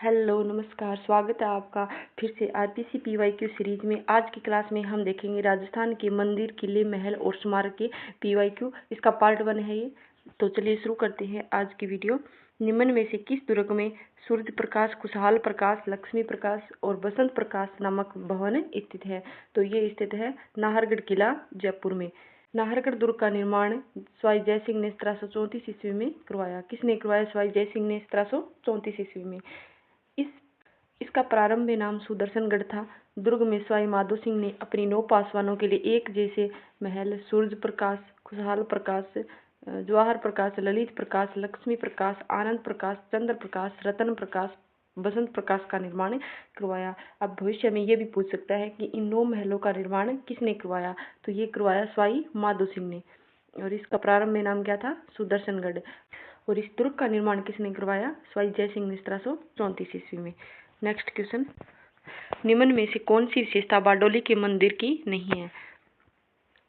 Hello नमस्कार, स्वागत है आपका फिर से आरपीसी पीवाईक्यू सीरीज में। आज की क्लास में हम देखेंगे राजस्थान के मंदिर, किले, महल और स्मारक के पीवाईक्यू। इसका पार्ट 1 है ये। तो चलिए शुरू करते हैं आज की वीडियो। निम्न में से किस दुर्ग में सूर्य प्रकाश, खुशहाल प्रकाश, लक्ष्मी प्रकाश और बसंत प्रकाश नामक भवन स्थित है? तो ये स्थित है नाहरगढ़ किला, जयपुर में। नाहरगढ़ दुर्ग का निर्माण स्वाई जय सिंह ने 1734 ईस्वी में करवाया। किसने करवाया? स्वाई जय सिंह ने 1734 ईस्वी में। इसका प्रारंभ नाम सुदर्शनगढ़ था। दुर्ग में स्वाई माधो सिंह ने अपनी 9 पासवानों के लिए एक जैसे महल, सूर्य प्रकाश, खुशहाल प्रकाश, जवाहर प्रकाश, ललित प्रकाश, लक्ष्मी प्रकाश, आनंद प्रकाश, चंद्र प्रकाश, रतन प्रकाश, बसंत प्रकाश का निर्माण करवाया। अब भविष्य में ये भी पूछ सकता है कि इन 9 महलों का निर्माण किसने करवाया? तो ये करवाया स्वाई माधो सिंह ने। और इसका प्रारंभ में नाम क्या था? सुदर्शनगढ़। और इस दुर्ग का निर्माण किसने करवाया? स्वाई जय सिंह ने 1734 ईस्वी में। नेक्स्ट क्वेश्चन, निम्न में से कौन सी विशेषता बारडोली के मंदिर की नहीं है?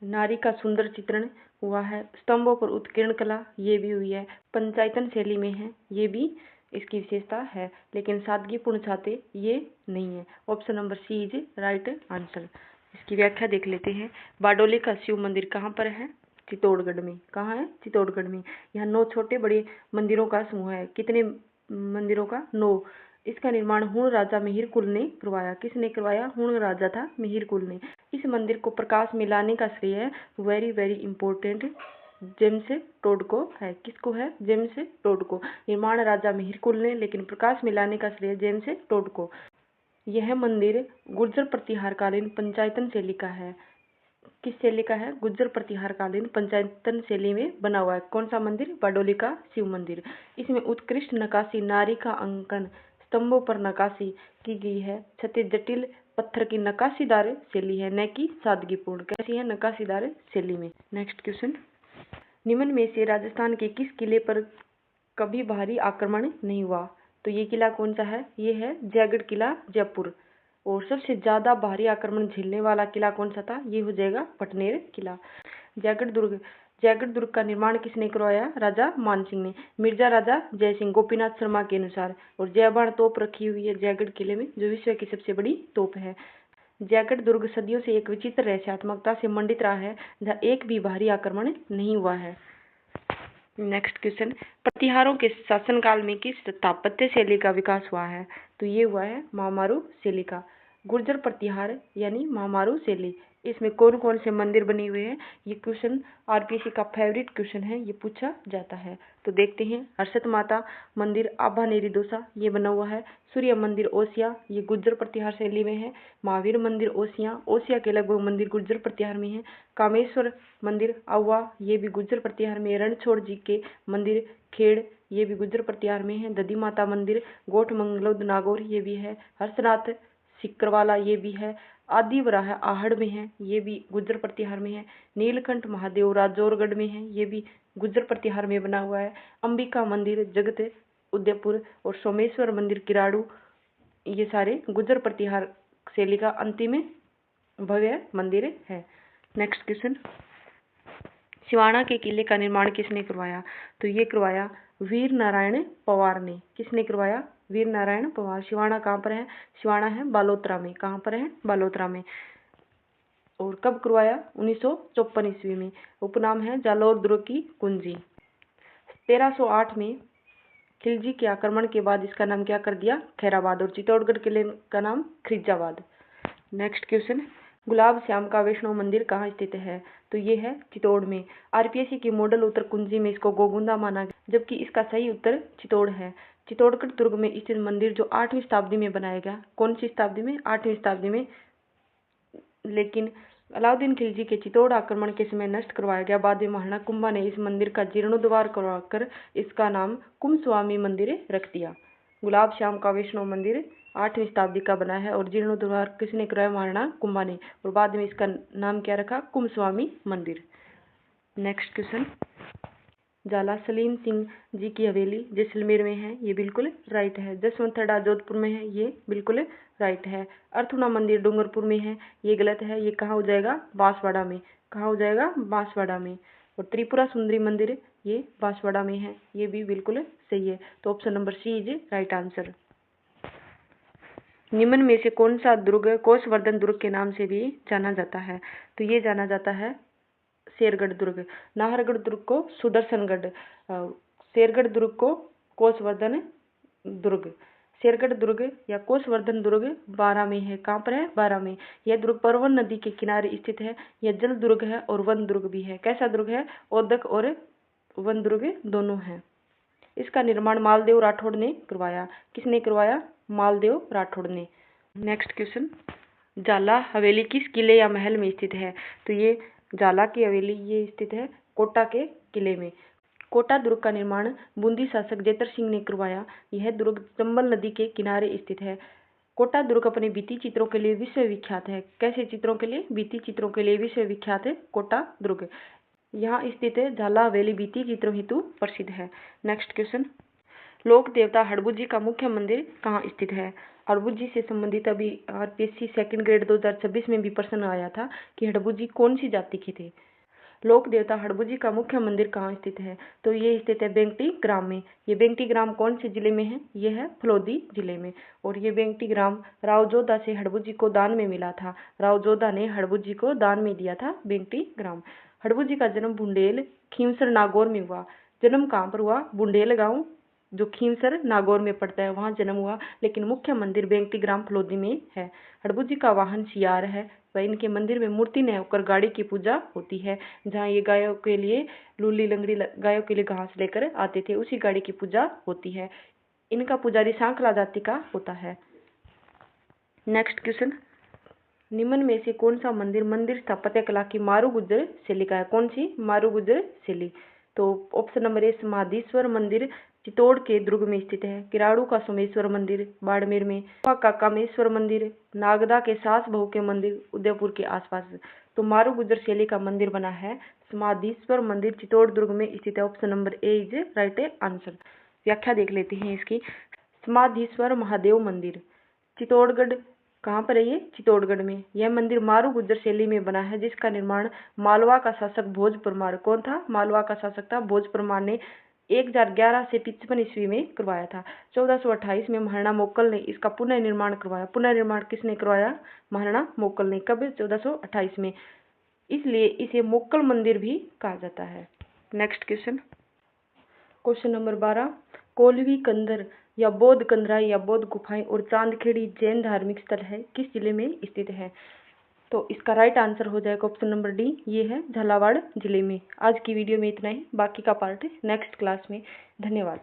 नारी का सुंदर चित्रण हुआ है, स्तंभों पर उत्कीर्ण कला ये भी हुई है, पंचायतन शैली में है ये भी इसकी विशेषता है, लेकिन सादगीपूर्ण छाते ये नहीं है। Option number C is right answer. इसकी व्याख्या देख लेते हैं। बारडोली का शिव मंदिर कहाँ पर है? चित्तौड़गढ़ में। कहाँ है? चित्तौड़गढ़ में। यहाँ 9 छोटे बड़े मंदिरों का समूह है। कितने मंदिरों का? 9। इसका निर्माण हुण राजा मिहिर कुल ने करवाया। किसने करवाया? हुण राजा था मिहिर कुल ने। इस मंदिर को प्रकाश में लाने का श्रेय very very important James Tod को है। किसको है? जेम्स टोड को। निर्माण राजा मिहिर कुल ने, लेकिन प्रकाश में लाने का श्रेय जेम्स टोड को। यह मंदिर गुर्जर प्रतिहारकालीन पंचायतन शैली का है। किस शैली का है? गुर्जर प्रतिहारकालीन पंचायतन शैली में बना हुआ है। कौन सा मंदिर? बारडोली का शिव मंदिर। इसमें उत्कृष्ट नक्काशी, नारी का अंकन, स्तंभों पर नक्काशी की गई है। छते जटिल पत्थर की नक्काशीदार शैली है, न कि सादगीपूर्ण। कैसी है? नक्काशीदार शैली में। नेक्स्ट क्वेश्चन, निम्न में से राजस्थान के किस किले पर कभी भारी आक्रमण नहीं हुआ? तो ये किला कौन सा है? ये है जयगढ़ किला, जयपुर। और सबसे ज्यादा भारी आक्रमण झेलने वाला किला कौन सा था? ये हो जाएगा पटनेर किला। जयगढ़ दुर्ग का निर्माण किसने करवाया? राजा मानसिंह ने। मिर्जा राजा जय सिंह, गोपीनाथ शर्मा के अनुसार। और जयबाण तोप रखी हुई है जयगढ़ किले में, जो विश्व की सबसे बड़ी तोप है। जयगढ़ दुर्ग सदियों से एक विचित्र रहस्यात्मकता से मंडित रहा है, जहाँ एक भी भारी आक्रमण नहीं हुआ है। नेक्स्ट क्वेश्चन, प्रतिहारों के शासनकाल में किस स्थापत्य शैली का विकास हुआ है? तो ये हुआ है महामारू शैली का। गुर्जर प्रतिहार यानी महामारू शैली। इसमें कौन कौन से मंदिर बने हुए हैं? ये क्वेश्चन आरपीसी का फेवरेट क्वेश्चन है, ये पूछा जाता है। तो देखते हैं। हर्षद माता मंदिर, आभा नेरी दोसा ये बना हुआ है। सूर्य मंदिर ओसिया, ये गुर्जर प्रतिहार शैली में है। महावीर मंदिर ओसिया के लगभग मंदिर गुर्जर प्रतिहार में है। कामेश्वर मंदिर आवा, ये भी गुर्जर प्रतिहार में। रणछोड़ जी के मंदिर खेड़, ये भी गुर्जर प्रतिहार में है। दधी माता मंदिर गोठ मंगलोद नागौर, ये भी है। हर्षनाथ सिकरवाला, ये भी है। आदि वराह आहड़ में है, ये भी गुर्जर प्रतिहार में है। नीलकंठ महादेव राजौरगढ़ में है, ये भी गुर्जर प्रतिहार में बना हुआ है। अंबिका मंदिर जगत उदयपुर और सोमेश्वर मंदिर किराड़ू, ये सारे गुर्जर प्रतिहार शैली का अंतिम भव्य मंदिर है। नेक्स्ट क्वेश्चन, सिवाना के किले का निर्माण किसने करवाया? तो ये करवाया वीर नारायण पवार ने। किसने करवाया? वीर नारायण पवार। सिवाना कहाँ पर है? सिवाना है बालोतरा में। कहाँ पर है? बालोतरा में। और कब करवाया? 1954 ईस्वी में। उपनाम है जालौर दुर्ग की कुंजी। 1308 में खिलजी के आक्रमण के बाद इसका नाम क्या कर दिया? खैराबाद। और चित्तौड़गढ़ किले का नाम खिरजाबाद। नेक्स्ट क्वेश्चन, गुलाब श्याम का वैष्णव मंदिर कहाँ स्थित है? तो ये है चित्तौड़ में। आरपीएससी की मॉडल उत्तर कुंजी में इसको गोगुंदा माना गया, जबकि इसका सही उत्तर चित्तौड़ है। चित्तौड़गढ़ दुर्ग में स्थित मंदिर जो 8वीं शताब्दी में बनाया गया। कौन सी शताब्दी में? 8वीं शताब्दी में। लेकिन अलाउद्दीन खिलजी के चित्तौड़ आक्रमण के समय नष्ट करवाया गया। बाद में महाराणा कुंभा ने इस मंदिर का जीर्णोद्धार करवाकर इसका नाम कुंभस्वामी मंदिर रख दिया। गुलाब श्याम का वैष्णव मंदिर 8वीं शताब्दी का बना है और जीर्णोद्धार किसने कराया? महाराणा कुंभा ने। और बाद में इसका नाम क्या रखा? कुंभस्वामी मंदिर। नेक्स्ट क्वेश्चन, जाला सलीम सिंह जी की हवेली जैसलमेर में है, ये बिल्कुल राइट है। जसवंतड़ा जोधपुर में है, ये बिल्कुल राइट है। अर्थुना मंदिर डूंगरपुर में है, ये गलत है। ये कहाँ हो जाएगा? बांसवाड़ा में। कहाँ हो जाएगा? बांसवाड़ा में। और त्रिपुरा सुंदरी मंदिर ये बांसवाड़ा में है, ये भी बिल्कुल सही है। तो option number C is right answer. निम्न में से कौन सा दुर्ग कोसवर्धन दुर्ग के नाम से भी जाना जाता है? तो ये जाना जाता है शेरगढ़ दुर्ग। नाहरगढ़ दुर्ग को सुदर्शनगढ़, शेरगढ़ दुर्ग को कोसवर्धन दुर्ग। शेरगढ़ दुर्ग या कोसवर्धन दुर्ग 12 में है। कहाँ पर है? 12 में। यह दुर्ग परवन नदी के किनारे स्थित है। यह जल दुर्ग है और वन दुर्ग भी है। कैसा दुर्ग है? औदक और वन दुर्ग दोनों हैं। इसका निर्माण मालदेव राठौड़ ने करवाया। किसने करवाया? मालदेव राठौड़ ने। नेक्स्ट क्वेश्चन, जाला हवेली किस किले या महल में स्थित है? तो ये जाला की हवेली ये स्थित है कोटा के किले में। कोटा दुर्ग का निर्माण बूंदी शासक जेतर सिंह ने करवाया। यह दुर्ग चंबल नदी के किनारे स्थित है। कोटा दुर्ग अपने भित्ति चित्रों के लिए विश्व विख्यात है। कैसे चित्रों के लिए? भित्ति चित्रों के लिए विश्व विख्यात है कोटा दुर्ग। यहाँ स्थित है झाला हवेली भित्ति चित्रों हेतु प्रसिद्ध है। नेक्स्ट क्वेश्चन, लोक देवता हड़बू का मुख्य मंदिर कहाँ स्थित है? हड़बू से संबंधित अभी आरपीएससी सेकंड ग्रेड 2026 में भी प्रश्न आया था कि हड़बू कौन सी जाति के थे। लोक देवता हड़बू का मुख्य मंदिर कहाँ स्थित है? तो ये स्थित है बेंगटी ग्राम में। ये बेंगटी ग्राम कौन से जिले में है? ये है फलोदी जिले में। और ये बेंगटी ग्राम राव जोधा से हड़बू को दान में मिला था। राव जोधा ने हड़बू को दान में दिया था बेंगटी ग्राम। हड़बू का जन्म बुंडेल खींवसर नागौर में हुआ। जन्म कहाँ पर हुआ? बुंडेल गाँव जो खींवसर नागौर में पड़ता है वहाँ जन्म हुआ, लेकिन मुख्य मंदिर बेंगटी ग्राम फलोदी में है। हड़बू का वाहन सियार है व इनके मंदिर में मूर्ति न होकर गाड़ी की पूजा होती है। जहाँ ये गायों के लिए लूली लंगड़ी गायों के लिए घास लेकर आते थे, उसी गाड़ी की पूजा होती है। इनका पुजारी सांखला जाति का होता है। नेक्स्ट क्वेश्चन, निम्न में से कौन सा मंदिर स्थापत्य कला की मारू गुज्जर शैली का है? कौन सी? मारू गुज्जर शैली। तो ऑप्शन नंबर ए समाधीश्वर मंदिर चित्तौड़ के दुर्ग में स्थित है। किराड़ू का सोमेश्वर मंदिर बाड़मेर में। का कामेश्वर मंदिर नागदा के सास बहू के मंदिर उदयपुर के आसपास। तो मारू गुज्जर शैली का मंदिर बना है समाधीश्वर मंदिर चित्तौड़ दुर्ग में स्थित है। Option number A is right answer. व्याख्या देख लेते हैं इसकी। समाधीश्वर महादेव मंदिर चित्तौड़गढ़ कहाँ पर है? ये चित्तौड़गढ़ में। यह मंदिर मारू गुज्जर शैली में बना है, जिसका निर्माण मालवा का शासक भोज परमार। कौन था? मालवा का शासक था भोज परमार ने 1011 से 55 ईस्वी में करवाया था। 1428 में महाराणा मोक्कल ने इसका पुनर्निर्माण करवाया। पुनर्निर्माण किसने करवाया? महाराणा मोक्कल ने। कब? 1428 में। इसलिए इसे मोक्कल मंदिर भी कहा जाता है। Next question, question number 12, कोलवी Kandar या बौद्ध कंदराई या बौद्ध गुफाएं और चांदखेड़ी जैन धार्मिक स्थल है किस जिले में स्थित है? तो इसका राइट आंसर हो जाएगा ऑप्शन नंबर डी, ये है झालावाड़ जिले में। आज की वीडियो में इतना ही, बाकी का पार्ट नेक्स्ट क्लास में। धन्यवाद।